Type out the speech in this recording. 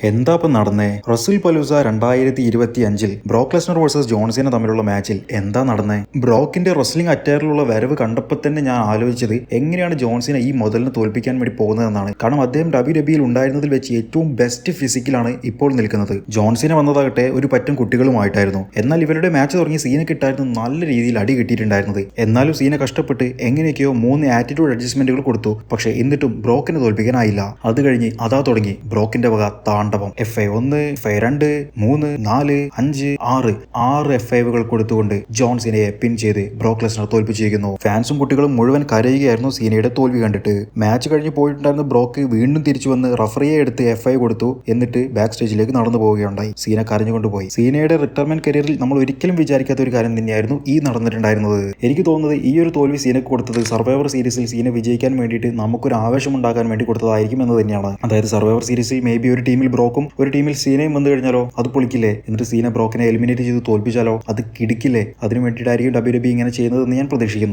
എന്താ ഇപ്പം നടന്നേ? റസൂൽ പലൂസ 2025 ബ്രോക്ക് ലെസ്നർ വേഴ്സസ് ജോൺസീന തമ്മിലുള്ള മാച്ചിൽ എന്താ നടന്നേ? ബ്രോക്കിന്റെ റെസ്ലിംഗ് അറ്റയറിലുള്ള വരവ് കണ്ടപ്പോൾ തന്നെ ഞാൻ ആലോചിച്ചത് എങ്ങനെയാണ് ജോൺസീന ഈ മുതലിനെ തോൽപ്പിക്കാൻ വേണ്ടി പോകുന്നതെന്നാണ്. കാരണം അദ്ദേഹം ഡബ്ല്യുഡബ്ല്യുഇയിൽ ഉണ്ടായിരുന്നതിൽ വെച്ച് ഏറ്റവും ബെസ്റ്റ് ഫിസിക്കിലാണ് ഇപ്പോൾ നിൽക്കുന്നത്. ജോൺസീന വന്നതാകട്ടെ ഒരു പറ്റം കുട്ടികളുമായിട്ടായിരുന്നു. എന്നാൽ ഇവരുടെ മാച്ച് തുടങ്ങി സീനയ്ക്ക് കിട്ടായിരുന്നു നല്ല രീതിയിൽ അടി കിട്ടിയിട്ടുണ്ടായിരുന്നത്. എന്നാലും സീന കഷ്ടപ്പെട്ട് എങ്ങനെയൊക്കെയോ 3 ആറ്റിറ്റ്യൂഡ് അഡ്ജസ്റ്റ്മെന്റുകൾ കൊടുത്തു. പക്ഷേ എന്നിട്ടും ബ്രോക്കിനെ തോൽപ്പിക്കാനായില്ല. അത് കഴിഞ്ഞ് അതാ തുടങ്ങി ബ്രോക്കിന്റെ വക താണ്ഡവം. FA1, FA2, 3, 4, 5, 6 FA5കൾ കൊടുത്തുകൊണ്ട് ജോൺ സീനയെ പിൻ ചെയ്ത് ബ്രോക്ക് ലെസ്നർ തോൽപ്പിച്ചിരിക്കുന്നു. ഫാൻസും കുട്ടികളും മുഴുവൻ കരയുകയായിരുന്നു സീനയുടെ തോൽവി കണ്ടിട്ട്. മാച്ച് കഴിഞ്ഞ് പോയിട്ടുണ്ടായിരുന്ന ബ്രോക്ക് വീണ്ടും തിരിച്ചു വന്ന് റഫറിയെ എടുത്ത് FA കൊടുത്തു. എന്നിട്ട് ബാക്ക് സ്റ്റേജിലേക്ക് നടന്നു പോവുകയുണ്ടായി. സീന കരഞ്ഞുകൊണ്ട് പോയി. സീനയുടെ റിട്ടയർമെന്റ് കരിയറിൽ നമ്മൾ ഒരിക്കലും വിചാരിക്കാത്ത ഒരു കാര്യം തന്നെയായിരുന്നു ഈ നടന്നിട്ടുണ്ടായിരുന്നത്. എനിക്ക് തോന്നുന്നത് ഈ ഒരു തോൽവി സീനക്ക് കൊടുത്തത് സർവൈവർ സീരീസിൽ സീന വിജയിക്കാൻ വേണ്ടിയിട്ട് നമുക്കൊരു ആവേശം ഉണ്ടാക്കാൻ വേണ്ടി കൊടുത്തതായിരിക്കും എന്ന് തന്നെയാണ്. അതായത് സർവൈവർ സീരീസിൽ മേ ബി ഒരു ടീമിൽ ബ്രോക്കും ഒരു ടീമിൽ സീനയും വന്നു കഴിഞ്ഞാലോ അത് പൊളിക്കില്ലേ? എന്നിട്ട് സീന ബ്രോക്കിനെ എലിമിനേറ്റ് ചെയ്ത് തോൽപ്പിച്ചാലോ അത് കിടിക്കില്ലേ? അതിനു വേണ്ടിയിട്ടായിരിക്കും WWE ഇങ്ങനെ ചെയ്യുന്നതെന്ന് ഞാൻ പ്രതീക്ഷിക്കുന്നു.